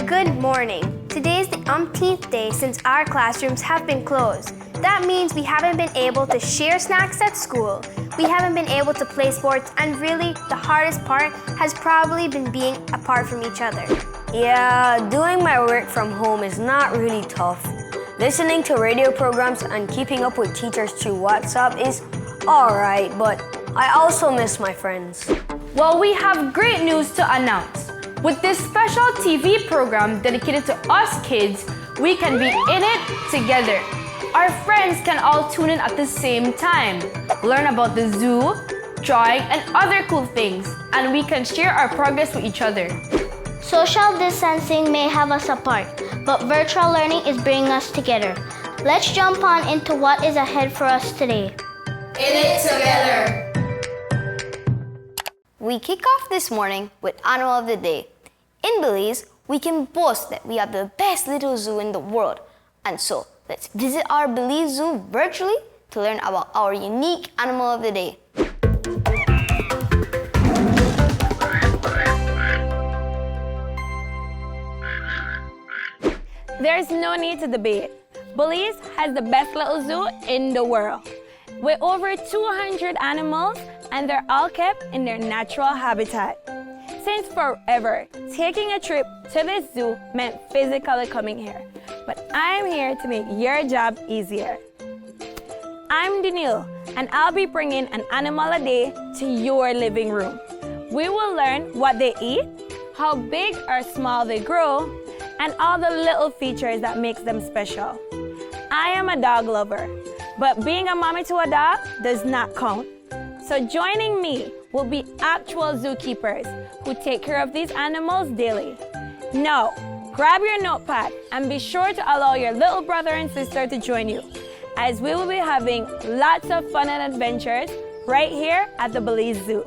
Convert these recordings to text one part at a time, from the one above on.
Good morning. Today is the umpteenth day since our classrooms have been closed. That means we haven't been able to share snacks at school. We haven't been able to play sports, and really, the hardest part has probably been being apart from each other. Yeah, doing my work from home is not really tough. Listening to radio programs and keeping up with teachers through WhatsApp is alright, but I also miss my friends. Well, we have great news to announce. With this special TV program dedicated to us kids, we can be in it together. Our friends can all tune in at the same time, learn about the zoo, drawing, and other cool things, and we can share our progress with each other. Social distancing may have us apart, but virtual learning is bringing us together. Let's jump on into what is ahead for us today. In it together. We kick off this morning with Animal of the Day. In Belize, we can boast that we have the best little zoo in the world. And so, let's visit our Belize Zoo virtually to learn about our unique Animal of the Day. There's no need to debate. Belize has the best little zoo in the world, with over 200 animals, and they're all kept in their natural habitat. Since forever, taking a trip to this zoo meant physically coming here, but I'm here to make your job easier. I'm Danielle, and I'll be bringing an animal a day to your living room. We will learn what they eat, how big or small they grow, and all the little features that makes them special. I am a dog lover, but being a mommy to a dog does not count. So joining me will be actual zookeepers who take care of these animals daily. Now, grab your notepad and be sure to allow your little brother and sister to join you, as we will be having lots of fun and adventures right here at the Belize Zoo.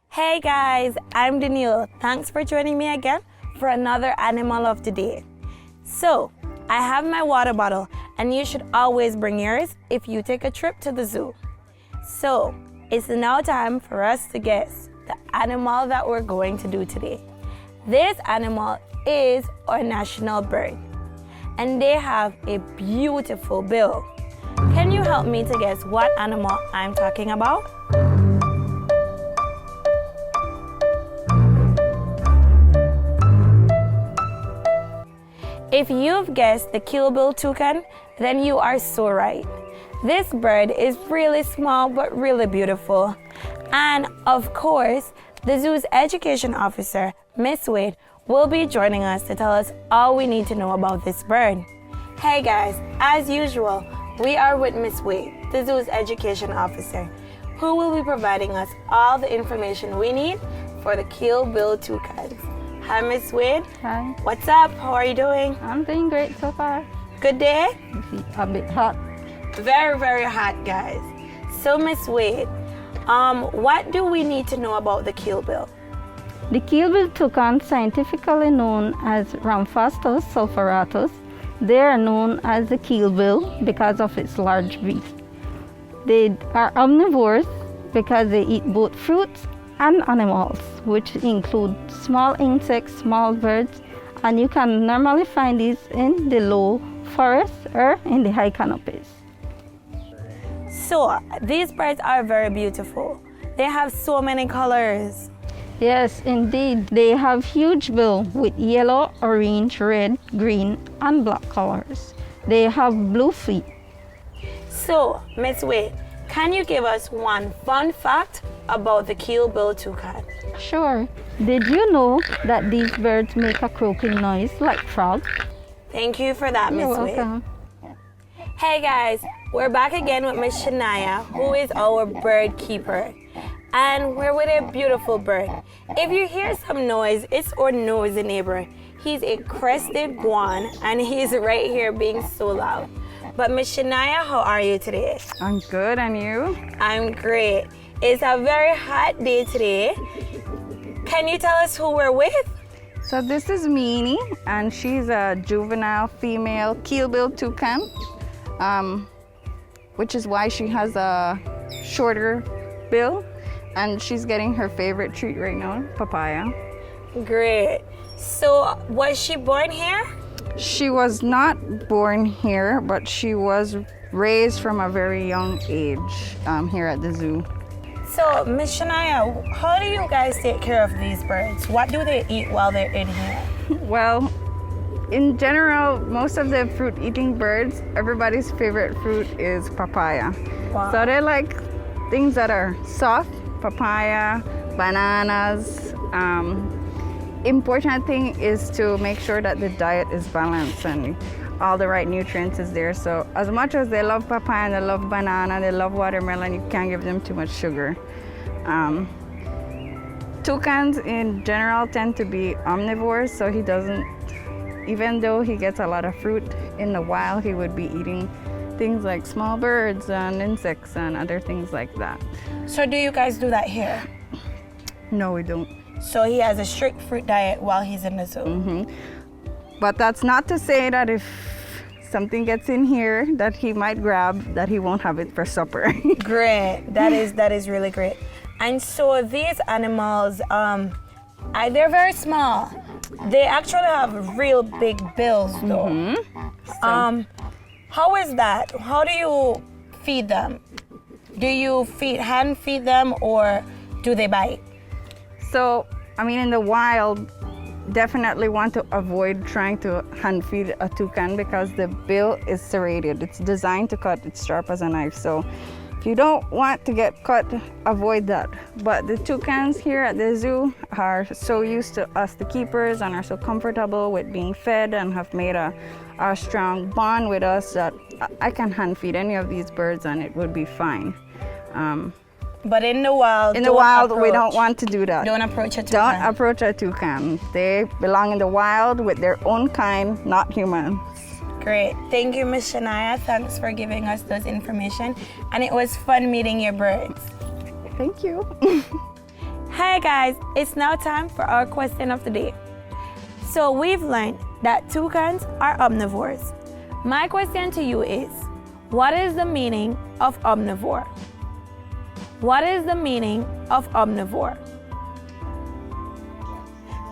Hey guys, I'm Danielle. Thanks for joining me again for another Animal of the Day. So, I have my water bottle, and you should always bring yours if you take a trip to the zoo. So, it's now time for us to guess the animal that we're going to do today. This animal is our national bird, and they have a beautiful bill. Can you help me to guess what animal I'm talking about? If you've guessed the keelbill toucan, then you are so right. This bird is really small but really beautiful. And of course, the zoo's education officer, Miss Wade, will be joining us to tell us all we need to know about this bird. Hey guys, as usual, we are with Miss Wade, the zoo's education officer, who will be providing us all the information we need for the keelbill toucans. Hi, Miss Wade. Hi. What's up? How are you doing? I'm doing great so far. Good day? A bit hot. Very, very hot, guys. So, Miss Wade, what do we need to know about the keelbill? The keelbill toucan, scientifically known as Ramphastus sulphuratus, they are known as the keelbill because of its large beak. They are omnivores because they eat both fruits and animals, which include small insects, small birds, and you can normally find these in the low forests or in the high canopies. So, these birds are very beautiful. They have so many colors. Yes, indeed. They have huge bill with yellow, orange, red, green, and black colors. They have blue feet. So, Miss Wade, can you give us one fun fact about the keelbill toucan? Sure. Did you know that these birds make a croaking noise like frogs? Thank you for that, Miss Wade. You're welcome. Hey guys, we're back again with Miss Shania, who is our bird keeper. And we're with a beautiful bird. If you hear some noise, it's our nosy neighbor. He's a crested guan, and he's right here being so loud. But Miss Shania, how are you today? I'm good, and you? I'm great. It's a very hot day today. Can you tell us who we're with? So this is Meanie, and she's a juvenile female keelbill toucan, which is why she has a shorter bill. And she's getting her favorite treat right now, papaya. Great. So was she born here? She was not born here, but she was raised from a very young age here at the zoo. So Miss Shania, how do you guys take care of these birds? What do they eat while they're in here? Well, in general, most of the fruit-eating birds, everybody's favorite fruit is papaya. Wow. So they like things that are soft, papaya, bananas. Important thing is to make sure that the diet is balanced and all the right nutrients is there. So as much as they love papaya and they love banana, they love watermelon, you can't give them too much sugar. Toucans in general tend to be omnivores, so he doesn't, even though he gets a lot of fruit in the wild, he would be eating things like small birds and insects and other things like that. So do you guys do that here? No, we don't. So he has a strict fruit diet while he's in the zoo. Mm-hmm. But that's not to say that if something gets in here that he might grab, that he won't have it for supper. Great. That is really great. And so these animals, they're very small. They actually have real big bills though. Mm-hmm. How is that? How do you feed them? Do you hand feed them or do they bite? So, I mean, in the wild, definitely want to avoid trying to hand feed a toucan because the bill is serrated. It's designed to cut, it's sharp as a knife. So if you don't want to get cut, avoid that. But the toucans here at the zoo are so used to us, the keepers, and are so comfortable with being fed and have made a strong bond with us that I can hand feed any of these birds and it would be fine. But in the wild, we don't want to do that. Don't approach a toucan. Don't approach a toucan. They belong in the wild with their own kind, not humans. Great. Thank you, Miss Shania. Thanks for giving us those information. And it was fun meeting your birds. Thank you. Hi guys, it's now time for our question of the day. So we've learned that toucans are omnivores. My question to you is, what is the meaning of omnivore? What is the meaning of omnivore?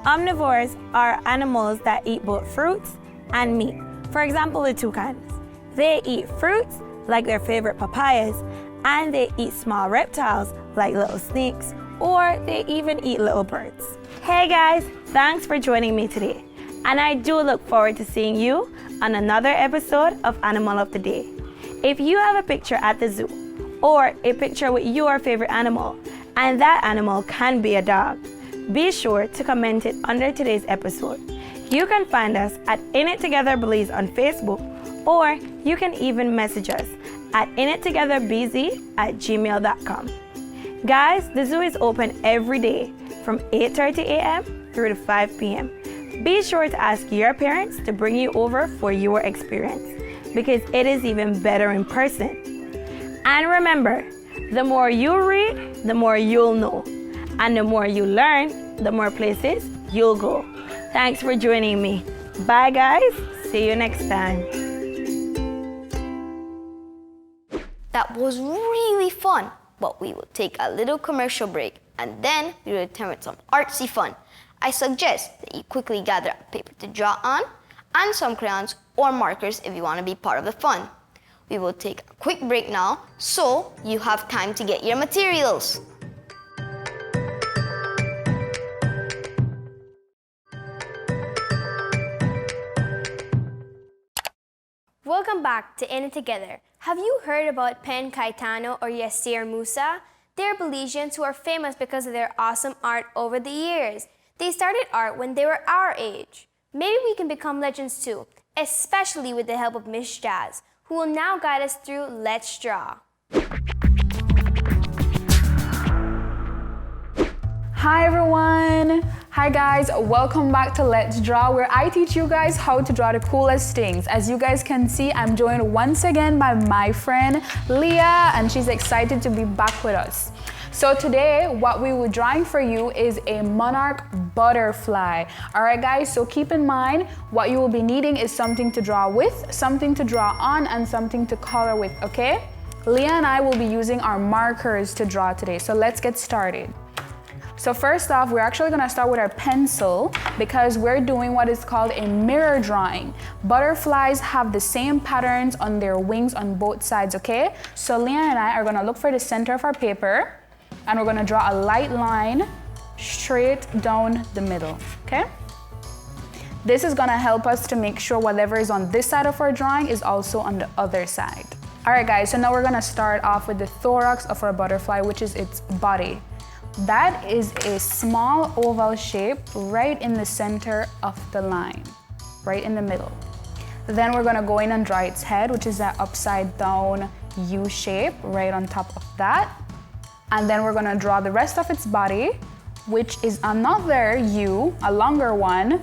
Omnivores are animals that eat both fruits and meat. For example, the toucans. They eat fruits like their favorite papayas, and they eat small reptiles like little snakes, or they even eat little birds. Hey guys, thanks for joining me today. And I do look forward to seeing you on another episode of Animal of the Day. If you have a picture at the zoo, or a picture with your favorite animal, and that animal can be a dog, be sure to comment it under today's episode. You can find us at In It Together Belize on Facebook, or you can even message us at inittogetherbz@gmail.com. Guys, the zoo is open every day from 8:30 a.m. through to 5 p.m. Be sure to ask your parents to bring you over for your experience, because it is even better in person. And remember, the more you read, the more you'll know. And the more you learn, the more places you'll go. Thanks for joining me. Bye guys, see you next time. That was really fun, but we will take a little commercial break and then we will return with some artsy fun. I suggest that you quickly gather a paper to draw on and some crayons or markers if you want to be part of the fun. We will take a quick break now, so you have time to get your materials. Welcome back to In It Together. Have you heard about Pen Cayetano or Yasir Musa? They're Belizeans who are famous because of their awesome art over the years. They started art when they were our age. Maybe we can become legends too, especially with the help of Miss Jazz, who will now guide us through Let's Draw. Hi everyone! Hi guys, welcome back to Let's Draw, where I teach you guys how to draw the coolest things. As you guys can see, I'm joined once again by my friend Leah, and she's excited to be back with us. So today, what we were drawing for you is a monarch butterfly. All right guys, so keep in mind, what you will be needing is something to draw with, something to draw on, and something to color with, okay? Leah and I will be using our markers to draw today, so let's get started. So first off, we're actually gonna start with our pencil because we're doing what is called a mirror drawing. Butterflies have the same patterns on their wings on both sides, okay? So Leah and I are gonna look for the center of our paper and we're gonna draw a light line straight down the middle, okay? This is gonna help us to make sure whatever is on this side of our drawing is also on the other side. All right guys, so now we're gonna start off with the thorax of our butterfly, which is its body. That is a small oval shape right in the center of the line, right in the middle. Then we're gonna go in and draw its head, which is that upside down U shape right on top of that. And then we're gonna draw the rest of its body, which is another U, a longer one,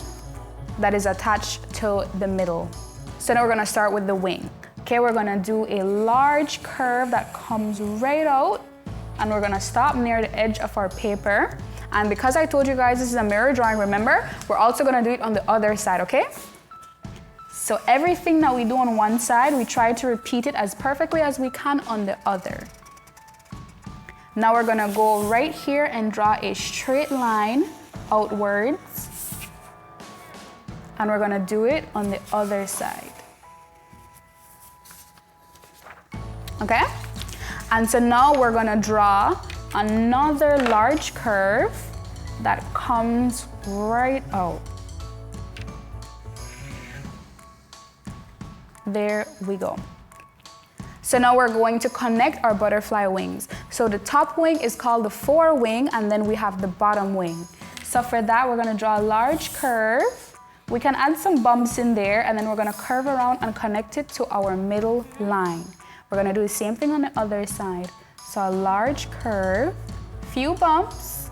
that is attached to the middle. So now we're gonna start with the wing. Okay, we're gonna do a large curve that comes right out and we're gonna stop near the edge of our paper. And because I told you guys this is a mirror drawing, remember, we're also gonna do it on the other side, okay? So everything that we do on one side, we try to repeat it as perfectly as we can on the other. Now we're gonna go right here and draw a straight line outwards. And we're gonna do it on the other side. Okay? And so now we're gonna draw another large curve that comes right out. There we go. So now we're going to connect our butterfly wings. So the top wing is called the forewing and then we have the bottom wing. So for that, we're gonna draw a large curve. We can add some bumps in there and then we're gonna curve around and connect it to our middle line. We're gonna do the same thing on the other side. So a large curve, few bumps,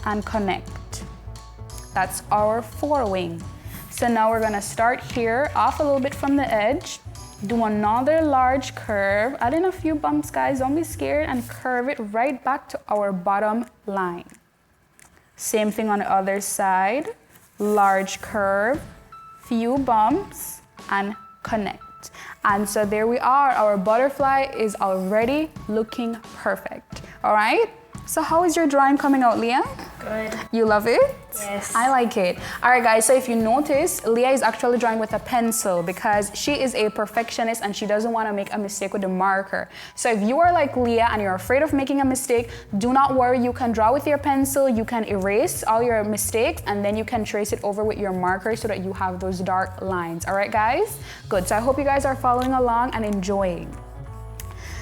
and connect. That's our forewing. So now we're gonna start here, off a little bit from the edge, do another large curve, add in a few bumps, guys, don't be scared, and curve it right back to our bottom line. Same thing on the other side, large curve, few bumps, and connect. And so there we are, our butterfly is already looking perfect. All right, so how is your drawing coming out, Leah? Good. You love it? Yes. I like it. All right, guys, so if you notice, Leah is actually drawing with a pencil because she is a perfectionist and she doesn't want to make a mistake with the marker. So if you are like Leah and you're afraid of making a mistake, do not worry. You can draw with your pencil, you can erase all your mistakes, and then you can trace it over with your marker so that you have those dark lines. All right, guys? Good. So I hope you guys are following along and enjoying.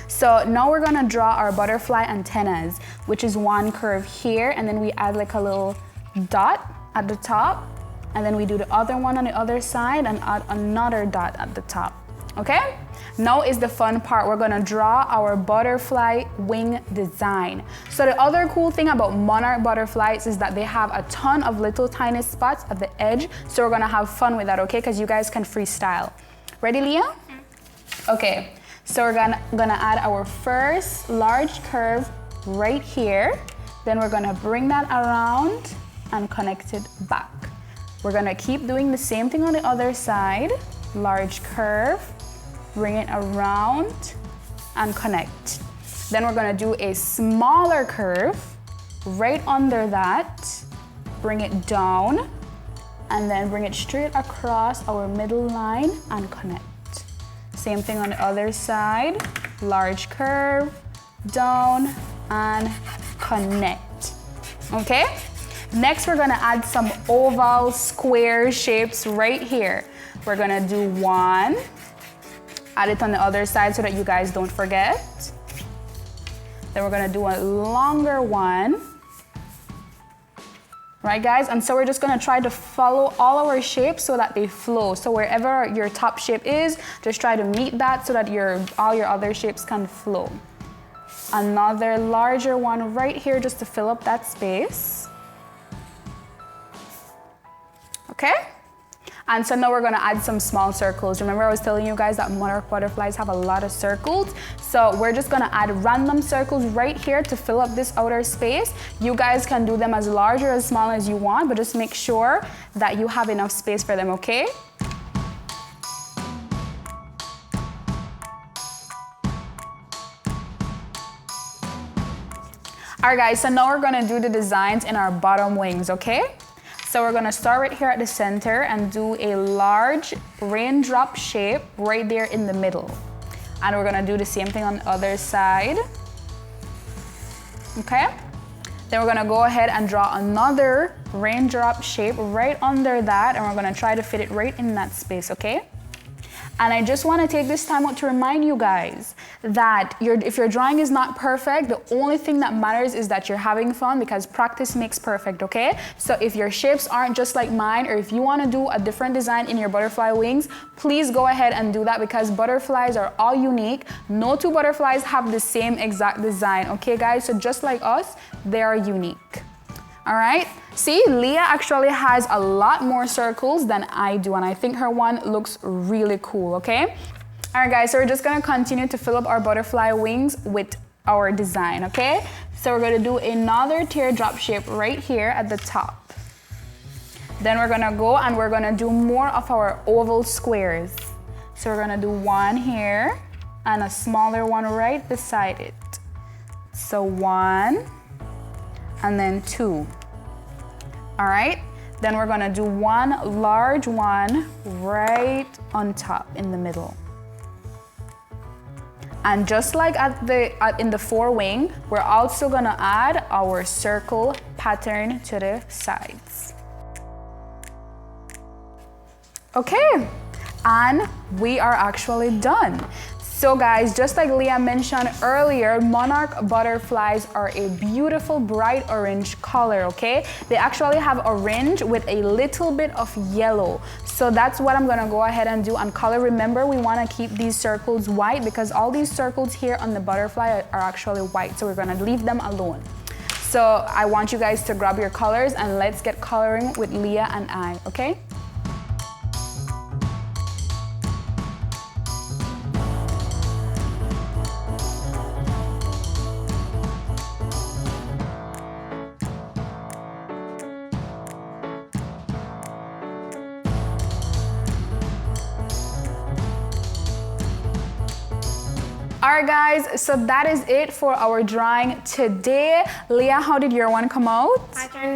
So now we're gonna draw our butterfly antennas, which is one curve here, and then we add like a little dot at the top, and then we do the other one on the other side and add another dot at the top, okay? Now is the fun part. We're gonna draw our butterfly wing design. So the other cool thing about monarch butterflies is that they have a ton of little tiny spots at the edge, so we're gonna have fun with that, okay? Because you guys can freestyle. Ready, Leah? Okay. So we're gonna add our first large curve right here. Then we're gonna bring that around and connect it back. We're gonna keep doing the same thing on the other side. Large curve, bring it around and connect. Then we're gonna do a smaller curve right under that, bring it down, and then bring it straight across our middle line and connect. Same thing on the other side, large curve, down, and connect, okay? Next, we're gonna add some oval square shapes right here. We're gonna do one, add it on the other side so that you guys don't forget. Then we're gonna do a longer one. Right, guys? And so we're just gonna try to follow all our shapes so that they flow. So wherever your top shape is, just try to meet that so that all your other shapes can flow. Another larger one right here just to fill up that space. Okay? And so now we're gonna add some small circles. Remember I was telling you guys that monarch butterflies have a lot of circles. So we're just gonna add random circles right here to fill up this outer space. You guys can do them as large or as small as you want, but just make sure that you have enough space for them, okay? All right, guys, so now we're gonna do the designs in our bottom wings, okay? So we're gonna start right here at the center and do a large raindrop shape right there in the middle. And we're gonna do the same thing on the other side. Okay? Then we're gonna go ahead and draw another raindrop shape right under that, and we're gonna try to fit it right in that space, okay? And I just wanna take this time out to remind you guys that if your drawing is not perfect, the only thing that matters is that you're having fun, because practice makes perfect, okay? So if your shapes aren't just like mine, or if you wanna do a different design in your butterfly wings, please go ahead and do that, because butterflies are all unique. No two butterflies have the same exact design, okay guys? So just like us, they are unique. All right, see, Leah actually has a lot more circles than I do, and I think her one looks really cool, okay? All right, guys, so we're just gonna continue to fill up our butterfly wings with our design, okay? So we're gonna do another teardrop shape right here at the top. Then we're gonna go and we're gonna do more of our oval squares. So we're gonna do one here and a smaller one right beside it. So one, and then two. All right, then we're gonna do one large one right on top in the middle. And just like in the forewing, we're also gonna add our circle pattern to the sides. Okay, and we are actually done. So guys, just like Leah mentioned earlier, monarch butterflies are a beautiful bright orange color, okay? They actually have orange with a little bit of yellow. So that's what I'm gonna go ahead and do on color. Remember, we wanna keep these circles white, because all these circles here on the butterfly are actually white. So we're gonna leave them alone. So I want you guys to grab your colors and let's get coloring with Leah and I, okay? Alright guys, so that is it for our drawing today. Leah, how did your one come out?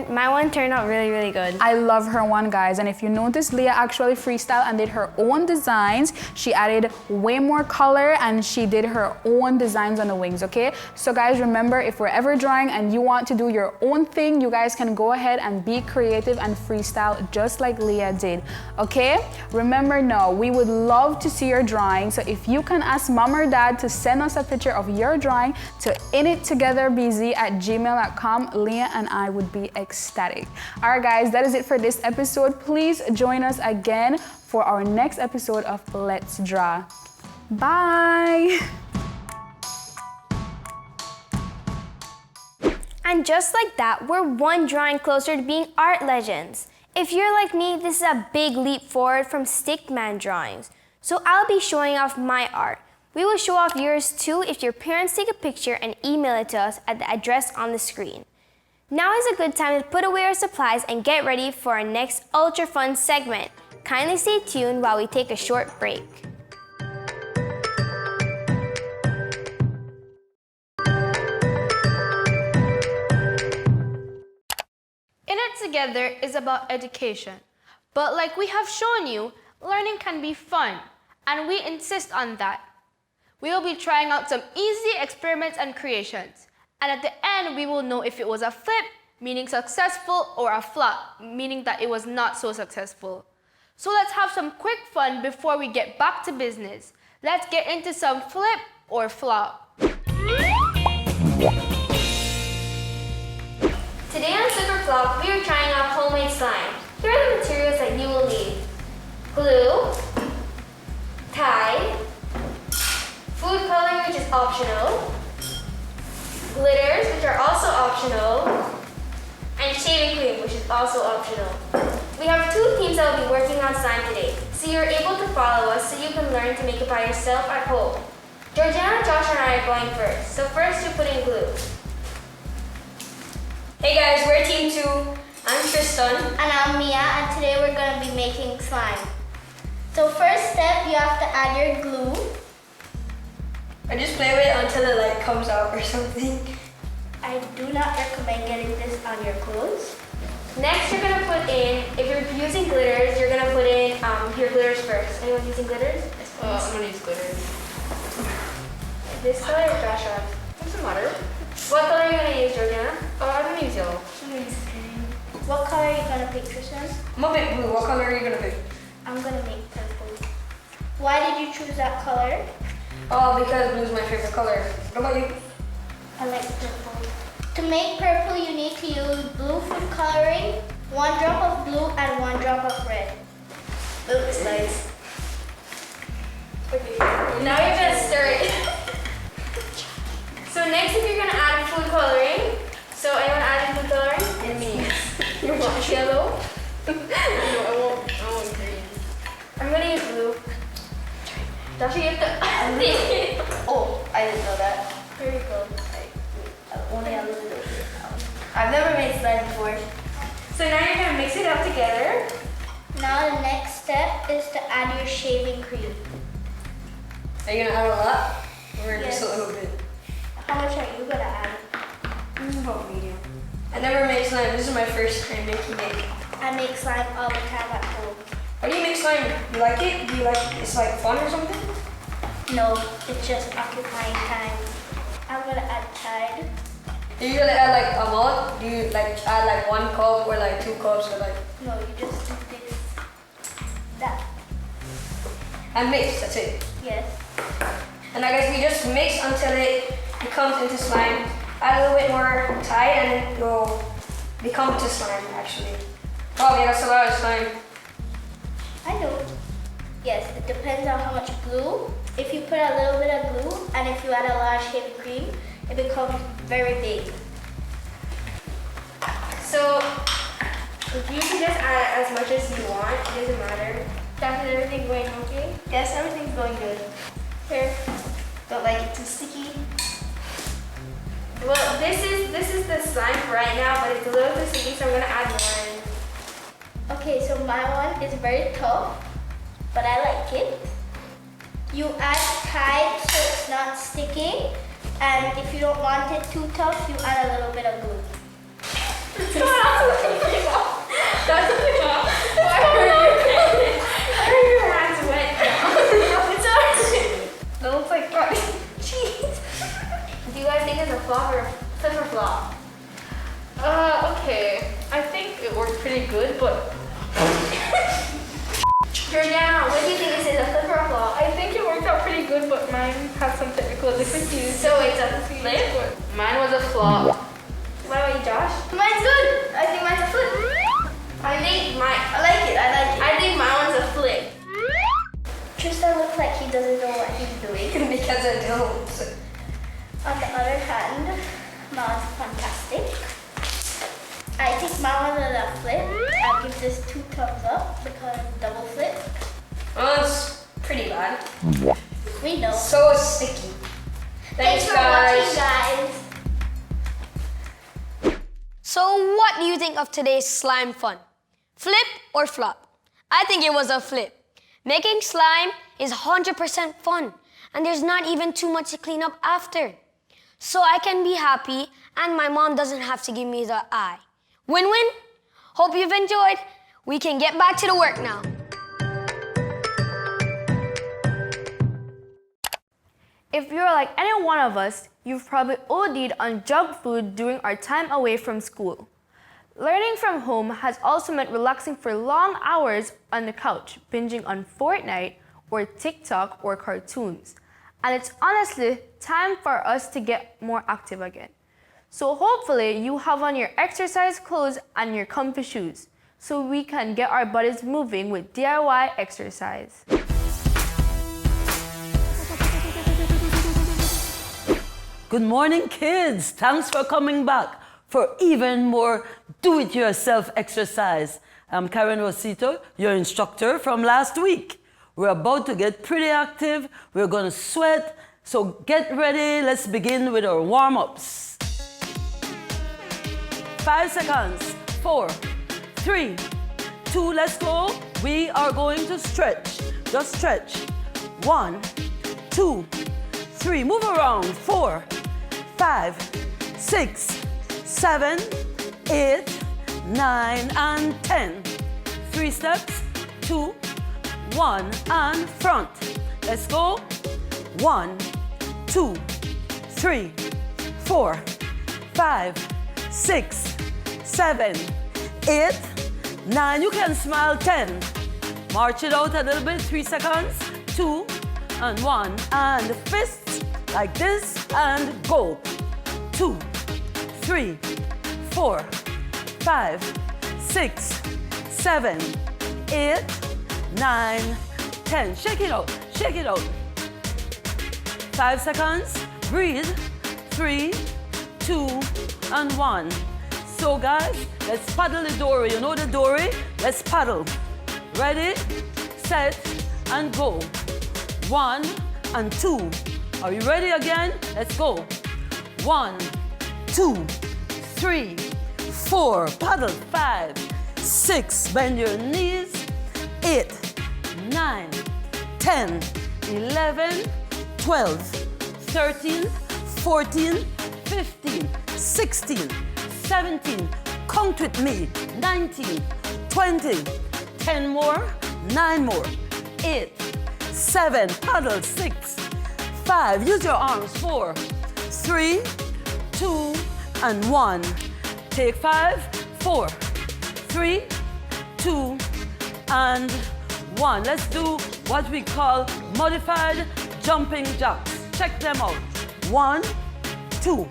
My one turned out really, really good. I love her one, guys, and if you notice, Leah actually freestyled and did her own designs. She added way more color and she did her own designs on the wings, okay? So guys, remember, if we're ever drawing and you want to do your own thing, you guys can go ahead and be creative and freestyle just like Leah did, okay? Remember now, we would love to see your drawing, so if you can ask mom or dad to send us a picture of your drawing to inittogetherbz@gmail.com, Leah and I would be ecstatic. All right guys, that is it for this episode. Please join us again for our next episode of Let's Draw. Bye. And just like that, we're one drawing closer to being art legends. If you're like me, this is a big leap forward from stickman drawings. So I'll be showing off my art. We will show off yours too if your parents take a picture and email it to us at the address on the screen. Now is a good time to put away our supplies and get ready for our next ultra fun segment. Kindly stay tuned while we take a short break. In It Together is about education. But like we have shown you, learning can be fun, and we insist on that. We will be trying out some easy experiments and creations. And at the end, we will know if it was a flip, meaning successful, or a flop, meaning that it was not so successful. So let's have some quick fun before we get back to business. Let's get into some flip or flop. Today on Super Flop, we are trying out homemade slime. Here are the materials that you will need. Glue, Tide, food coloring, which is optional, glitters, which are also optional, and shaving cream, which is also optional. We have two teams that will be working on slime today, so you're able to follow us so you can learn to make it by yourself at home. Georgiana, Josh, and I are going first. So first, you put in glue. Hey guys, we're Team 2. I'm Tristan. And I'm Mia, and today we're going to be making slime. So first step, you have to add your glue. I just play with it until the light comes out or something. I do not recommend getting this on your clothes. Next, you're gonna put in, if you're using glitters, you're gonna put in your glitters first. Anyone using glitters? I'm gonna use glitters. This color or Josh on? Doesn't matter. What color are you gonna use, Georgiana? I'm gonna use yellow. What color are you gonna pick, Tristan? I'm gonna pick blue. What color are you gonna pick? I'm gonna make purple. Why did you choose that color? Oh, because blue is my favorite color. What about you? I like purple. To make purple, you need to use blue food coloring, 1 drop of blue and 1 drop of red. Looks nice. Okay, now you're gonna stir it. So next, if you're gonna add food coloring, so anyone adding food coloring? And me. You want yellow? No, I want green. I'm gonna use blue. Josh, you have to. Oh, I didn't know that. Here you go. Only a little bit. I've never made slime before. So now you're gonna mix it up together. Now the next step is to add your shaving cream. Are you gonna add a lot? Or just a Yes. little bit? How much are you gonna add? About medium. I never made slime. This is my first time making it. I make slime all the time at home. How do you make slime? You like it? Do you like it's like fun or something? No, it's just occupying time. I'm gonna add Tide. Do you really add like a lot? Do you like add like 1 cup or like 2 cups or like No, you just do this. That. and mix? That's it. Yes. And I guess we just mix until it becomes into slime. Add a little bit more Tide and it will become into slime actually. Oh yeah, that's a lot of slime. I know. Yes, it depends on how much glue. If you put a little bit of glue and if you add a lot of shaving cream, it becomes very big. So you can just add as much as you want. It doesn't matter. Josh, is everything going okay? Yes, everything's going good. Here. Don't like it too sticky. Well, this is the slime for right now, but it's a little too sticky, so I'm gonna add more in. Okay, so my one is very tough, but I like it. You add Tide so it's not sticking, and if you don't want it too tough, you add a little bit of glue. That's why are your hands wet now? It's alright. That looks like cheese. Do you guys think it's a flop or flip or flop? Okay. I think it worked pretty good, but Georgiana, what do you think this is, a flip or a flop? I think it worked out pretty good, but mine had some technical difficulties. So it's a flip? Mine was a flop. What about you, Josh? Mine's good. I think mine's a flip. I think mine. I like it. I like it. I think my one's a flip. Tristan looks like he doesn't know what he's doing. Because I don't. On the other hand, mine's fantastic. I think my one is a flip. I'll give this 2 thumbs up because it's double flip. Mine's pretty bad. We know. So sticky. Thanks for watching, guys. So what do you think of today's slime fun? Flip or flop? I think it was a flip. Making slime is 100% fun, and there's not even too much to clean up after. So I can be happy, and my mom doesn't have to give me the eye. Win-win? Hope you've enjoyed. We can get back to the work now. If you're like any one of us, you've probably OD'd on junk food during our time away from school. Learning from home has also meant relaxing for long hours on the couch, binging on Fortnite or TikTok or cartoons. And it's honestly time for us to get more active again. So hopefully you have on your exercise clothes and your comfy shoes so we can get our bodies moving with DIY exercise. Good morning, kids. Thanks for coming back for even more do-it-yourself exercise. I'm Karen Rosito, your instructor from last week. We're about to get pretty active. We're going to sweat. So get ready. Let's begin with our warm-ups. 5 seconds. 4, 3, 2, let's go. We are going to stretch. Just stretch. 1, 2, 3. Move around. 4, 5, 6, 7, 8, 9, and 10. 3 steps, 2, 1, and front. Let's go. 1, 2, 3, 4, 5, 6, 7, 8, 9. You can smile. 10. March it out a little bit. 3 seconds. 2 and 1. And fists like this and go. 2, 3, 4, 5, 6, 7, 8, 9, 10. Shake it out. Shake it out. 5 seconds. Breathe. 3, 2, and 1. So guys, let's paddle the dory. You know the dory? Let's paddle. Ready, set, and go. 1 and 2. Are you ready again? Let's go. 1, 2, 3, 4. Paddle. 5, 6. Bend your knees. 8, 9, 10, 11, 12, 13, 14, 15, 16, 17. Count with me. 19, 20, 10 more, 9 more, 8, 7, paddle. 6, 5, use your arms. 4, 3, 2, and 1. Take 5, 4, 3, 2, and 1. Let's do what we call modified jumping jacks. Check them out. 1, 2.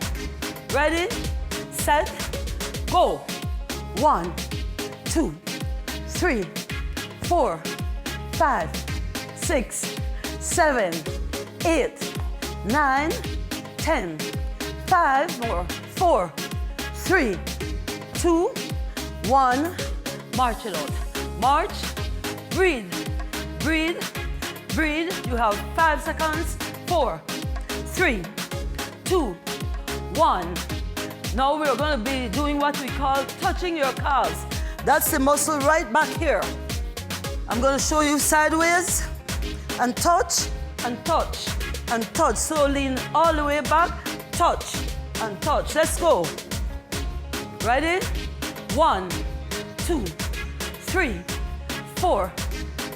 Ready, set, go. 1, 2, 3, 4, 5, 6, 7, 8, 9, 10. 5 more. 4, 3, 2, 1. March it out. March. Breathe. Breathe. Breathe. You have 5 seconds. 4, 3, 2, 1. Now we're going to be doing what we call touching your calves. That's the muscle right back here. I'm going to show you sideways and touch and touch and touch. So lean all the way back, touch and touch. Let's go. Ready? 1, 2, 3, 4,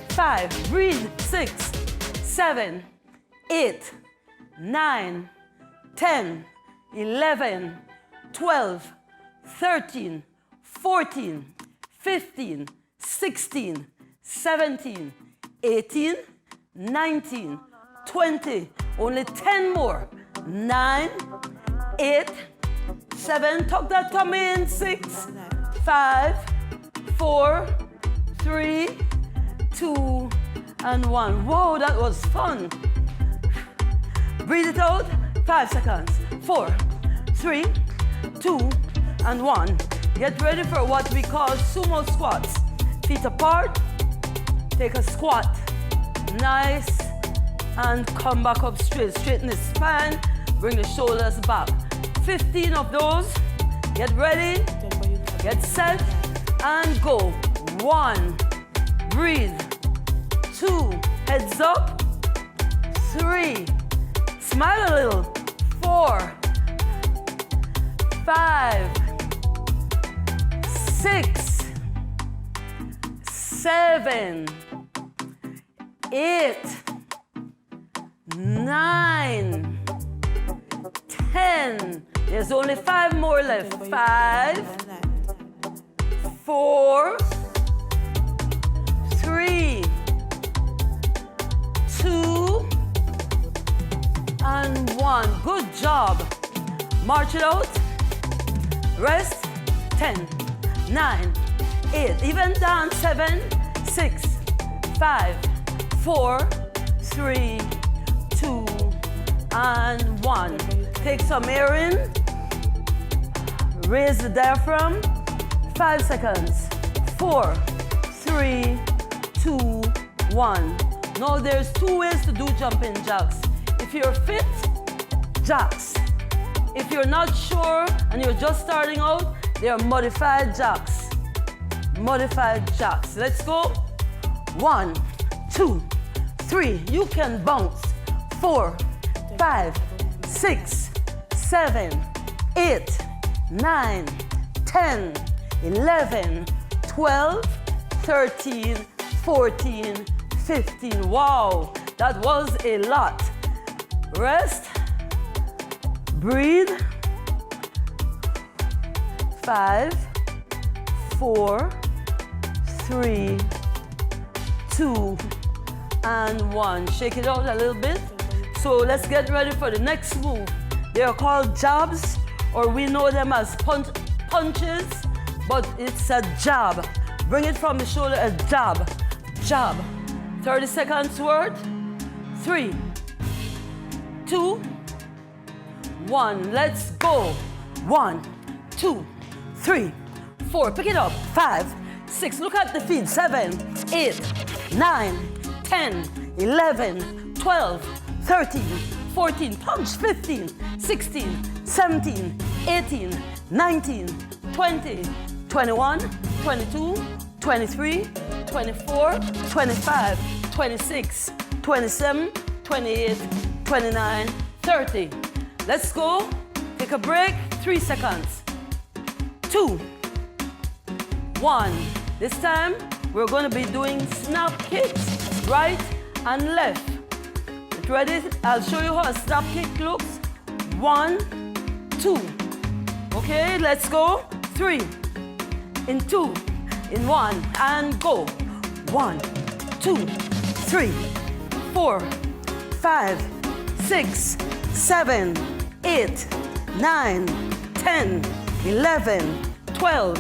5. Breathe. 6, 7, 8, 9, 10, 11, 12, 13, 14, 15, 16, 17, 18, 19, 20. Only 10 more. 9, 8, 7. Tuck that tummy in. 6, 5, 4, 3, 2, and 1. Whoa, that was fun. Breathe it out. 5 seconds. 4, 3, 2, and 1. Get ready for what we call sumo squats. Feet apart. Take a squat. Nice. And come back up straight. Straighten the spine. Bring the shoulders back. 15 of those. Get ready. Get set. And go. 1. Breathe. 2. Heads up. 3. Smile a little. 4. 5. 6. 7. 8. 9. 10. There's only 5 more left. 5. 4. 3. 2. And 1. Good job. March it out. Rest. 10, 9, 8. Even down. 7, 6, 5, 4, 3, 2, and 1. Take some air in. Raise the diaphragm. 5 seconds. 4, 3, 2, 1. Now there's 2 ways to do jumping jacks. If you're fit, jacks. If you're not sure and you're just starting out, they are modified jacks. Modified jacks. Let's go. 1, 2, 3. You can bounce. 4, 5, 6, 7, 8, 9, 10, 11, 12, 13, 14, 15. Wow, that was a lot. Rest, breathe. 5, 4, 3, 2, and 1. Shake it out a little bit. So let's get ready for the next move. They are called jabs, or we know them as punches, but it's a jab. Bring it from the shoulder, a jab, jab. 30 seconds worth. 3, 2, 1. Let's go. 1, 2, 3, 4. Pick it up. 5, 6. Look at the feet. 7, 8, 9, 10, 11, 12, 13, 14. Punch. 15, 16, 17, 18, 19, 20, 21, 22, 23, 24, 25, 26, 27, 28, 29, 30. Let's go. Take a break. 3 seconds. 2, 1. This time we're going to be doing snap kicks, right and left. Get ready? I'll show you how a snap kick looks. 1, 2. Okay, let's go. 3, in 2, in 1, and go. 1, 2, 3, 4, 5, 6, 7, 8, 9, 10, 11, 12,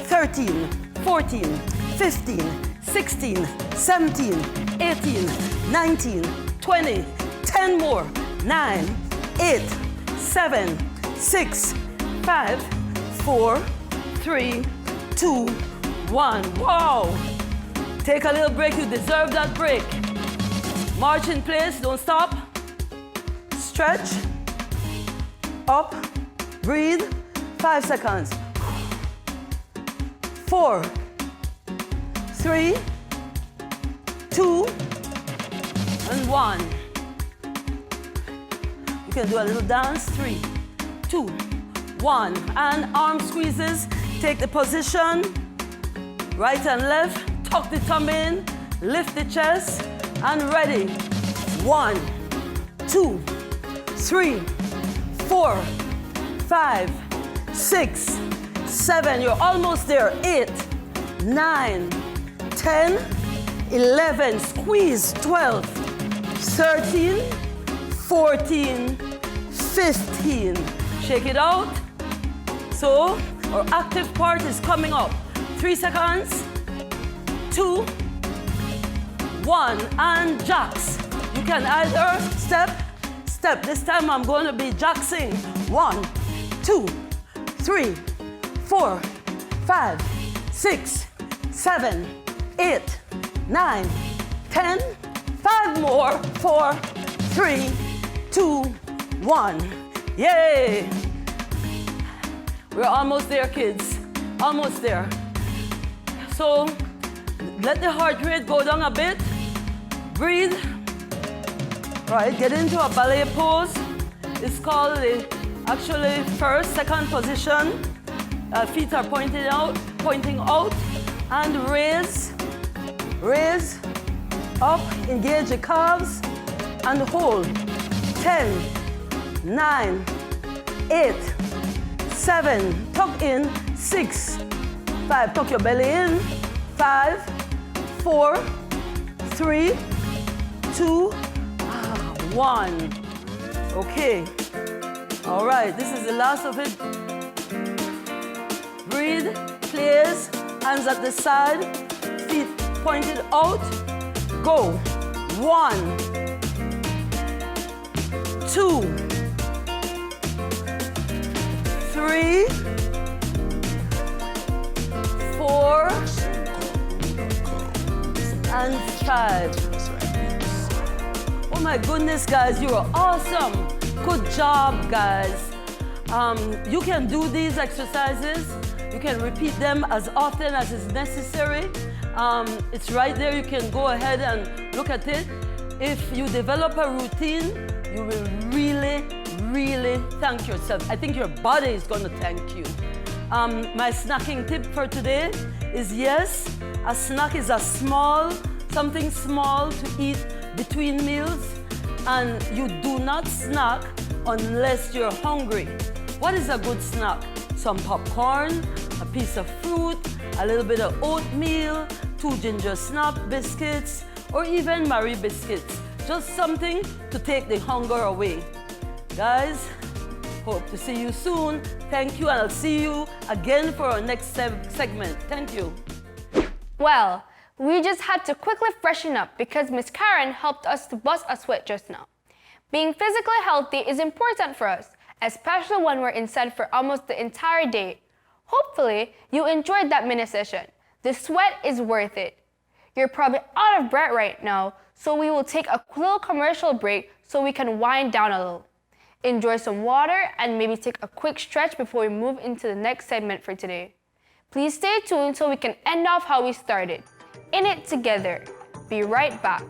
13, 14, 15, 16, 17, 18, 19, 20, 10 more. 9, 8, 7, 6, 5, 4, 3, 2, 1. Wow! Take a little break. You deserve that break. March in place. Don't stop. Stretch. Up. Breathe. 5 seconds. 4, 3, 2, and 1. You can do a little dance. 3, 2, 1. And arm squeezes. Take the position. Right and left. Tuck the thumb in. Lift the chest. And ready. 1, 2, 3, 4, 5, 6, 7. You're almost there. 8, 9, 10, 11. Squeeze. 12, 13, 14, 15. Shake it out. So our active part is coming up. 3 seconds. 2, 1, and jacks. You can either step. This time I'm going to be jacksing. 1, 2, 3, 4, 5, 6, 7, 8, 9, 10. 5 more. 4, 3, 2, 1. Yay! We're almost there, kids. Almost there. So let the heart rate go down a bit. Breathe. Right, get into a ballet pose. It's called the actually first, second position. Feet are pointing out, and raise, up, engage the calves, and hold. 10, 9, 8, 7, tuck in, 6, 5, tuck your belly in, 5, 4, 3, 2, 1. Okay. All right, this is the last of it. Breathe, place, hands at the side, feet pointed out. Go. 1, 2, 3, 4, and 5. Oh my goodness, guys, you are awesome. Good job, guys. You can do these exercises. You can repeat them as often as is necessary. It's right there. You can go ahead and look at it. If you develop a routine, you will really really thank yourself. I think your body is going to thank you. My snacking tip for today is yes, a snack is something small to eat between meals, and you do not snack unless you're hungry. What is a good snack? Some popcorn, a piece of fruit, a little bit of oatmeal, 2 ginger snap biscuits, or even Marie biscuits. Just something to take the hunger away. Guys, hope to see you soon. Thank you, and I'll see you again for our next segment. Thank you. Well, we just had to quickly freshen up because Miss Karen helped us to bust a sweat just now. Being physically healthy is important for us, especially when we're inside for almost the entire day. Hopefully, you enjoyed that mini session. The sweat is worth it. You're probably out of breath right now, so we will take a little commercial break so we can wind down a little. Enjoy some water and maybe take a quick stretch before we move into the next segment for today. Please stay tuned so we can end off how we started. In it together. Be right back.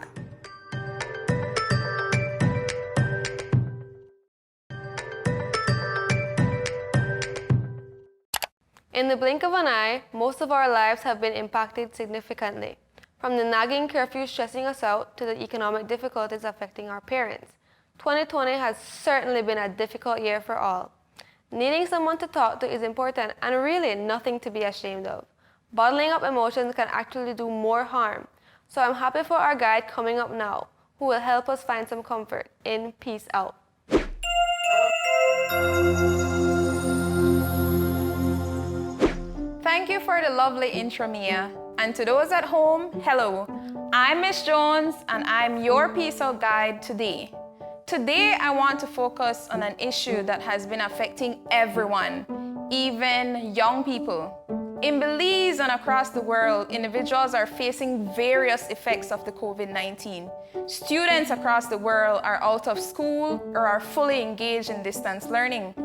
In the blink of an eye, most of our lives have been impacted significantly, from the nagging curfew stressing us out to the economic difficulties affecting our parents. 2020 has certainly been a difficult year for all. Needing someone to talk to is important and really nothing to be ashamed of. Bottling up emotions can actually do more harm. So I'm happy for our guide coming up now, who will help us find some comfort in Peace Out. Thank you for the lovely intro, Mia. And to those at home, hello. I'm Miss Jones and I'm your Peace Out guide today. Today, I want to focus on an issue that has been affecting everyone, even young people. In Belize and across the world, individuals are facing various effects of the COVID-19. Students across the world are out of school or are fully engaged in distance learning.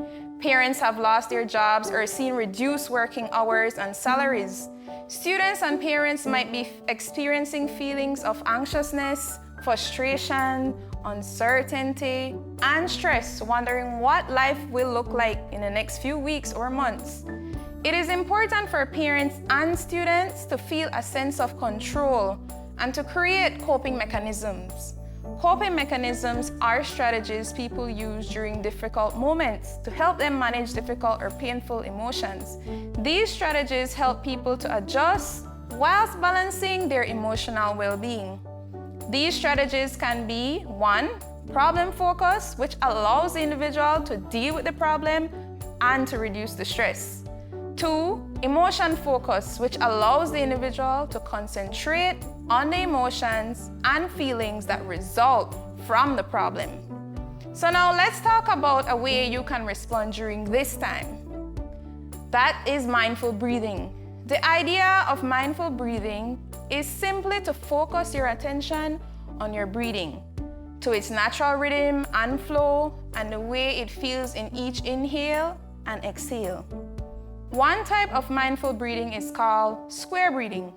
Parents have lost their jobs or seen reduced working hours and salaries. Students and parents might be experiencing feelings of anxiousness, frustration, uncertainty, and stress, wondering what life will look like in the next few weeks or months. It is important for parents and students to feel a sense of control and to create coping mechanisms. Coping mechanisms are strategies people use during difficult moments to help them manage difficult or painful emotions. These strategies help people to adjust whilst balancing their emotional well-being. These strategies can be 1. Problem focus, which allows the individual to deal with the problem and to reduce the stress. 2. Emotion focus, which allows the individual to concentrate on the emotions and feelings that result from the problem. So now let's talk about a way you can respond during this time. That is mindful breathing. The idea of mindful breathing is simply to focus your attention on your breathing, to its natural rhythm and flow, and the way it feels in each inhale and exhale. One type of mindful breathing is called square breathing.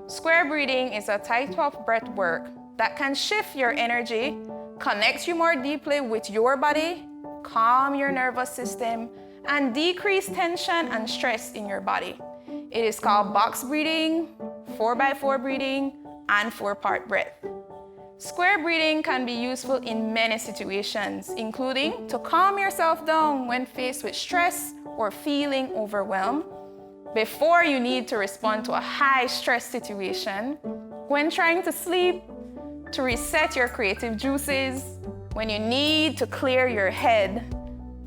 Square breathing is a type of breath work that can shift your energy, connect you more deeply with your body, calm your nervous system, and decrease tension and stress in your body. It is called box breathing, 4x4 breathing, and 4-part breath. Square breathing can be useful in many situations, including to calm yourself down when faced with stress or feeling overwhelmed, before you need to respond to a high-stress situation, when trying to sleep, to reset your creative juices, when you need to clear your head,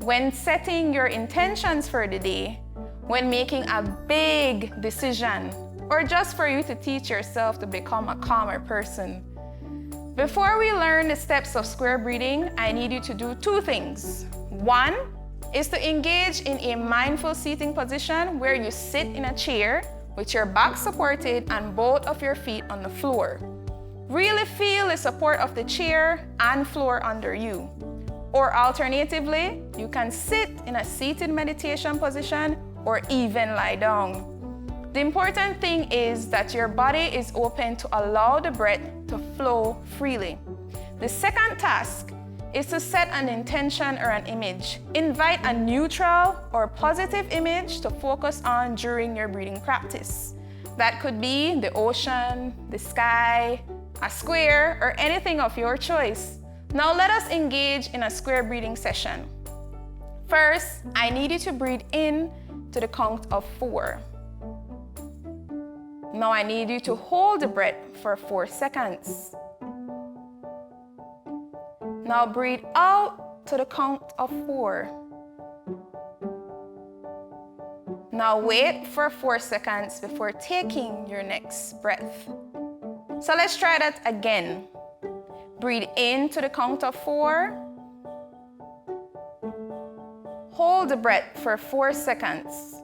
when setting your intentions for the day, when making a big decision, or just for you to teach yourself to become a calmer person. Before we learn the steps of square breathing, I need you to do 2 things. 1 is to engage in a mindful seating position where you sit in a chair with your back supported and both of your feet on the floor. Really feel the support of the chair and floor under you. Or alternatively, you can sit in a seated meditation position or even lie down. The important thing is that your body is open to allow the breath to flow freely. The second task is to set an intention or an image. Invite a neutral or positive image to focus on during your breathing practice. That could be the ocean, the sky, a square, or anything of your choice. Now let us engage in a square breathing session. First, I need you to breathe in to the count of 4. Now I need you to hold the breath for 4 seconds. Now breathe out to the count of 4. Now wait for 4 seconds before taking your next breath. So let's try that again. Breathe in to the count of 4. Hold the breath for 4 seconds.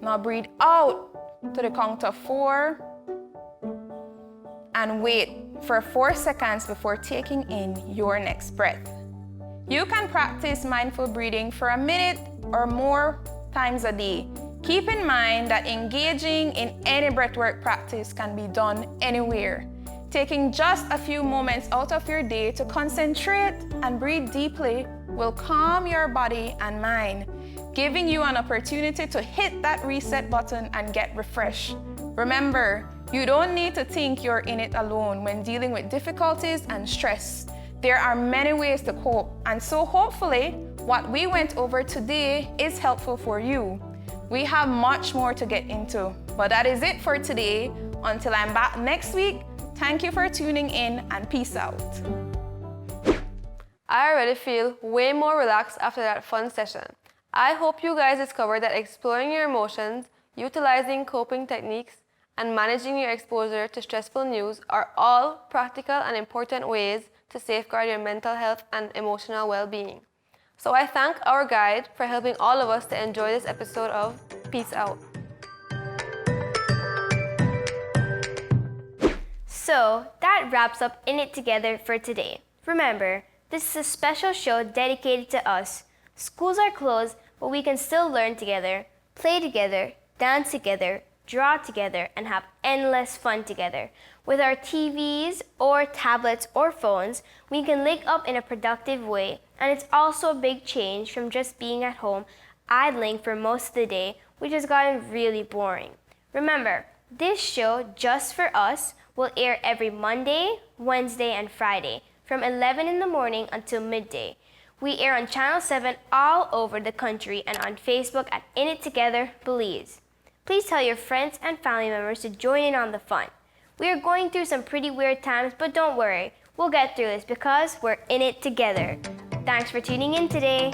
Now breathe out to the count of 4. And wait for 4 seconds before taking in your next breath. You can practice mindful breathing for a minute or more times a day. Keep in mind that engaging in any breathwork practice can be done anywhere. Taking just a few moments out of your day to concentrate and breathe deeply will calm your body and mind, giving you an opportunity to hit that reset button and get refreshed. Remember, you don't need to think you're in it alone when dealing with difficulties and stress. There are many ways to cope, and so hopefully what we went over today is helpful for you. We have much more to get into, but that is it for today. Until I'm back next week, thank you for tuning in and peace out. I already feel way more relaxed after that fun session. I hope you guys discovered that exploring your emotions, utilizing coping techniques, and managing your exposure to stressful news are all practical and important ways to safeguard your mental health and emotional well-being. So I thank our guide for helping all of us to enjoy this episode of Peace Out. So that wraps up In It Together for today. Remember, this is a special show dedicated to us. Schools are closed, but we can still learn together, play together, dance together, draw together, and have endless fun together. With our TVs or tablets or phones, we can link up in a productive way, and it's also a big change from just being at home idling for most of the day, which has gotten really boring. Remember, this show, Just for Us, will air every Monday, Wednesday, and Friday from 11 in the morning until midday. We air on Channel 7 all over the country and on Facebook at In It Together Belize. Please tell your friends and family members to join in on the fun. We are going through some pretty weird times, but don't worry, we'll get through this because we're in it together. Thanks for tuning in today.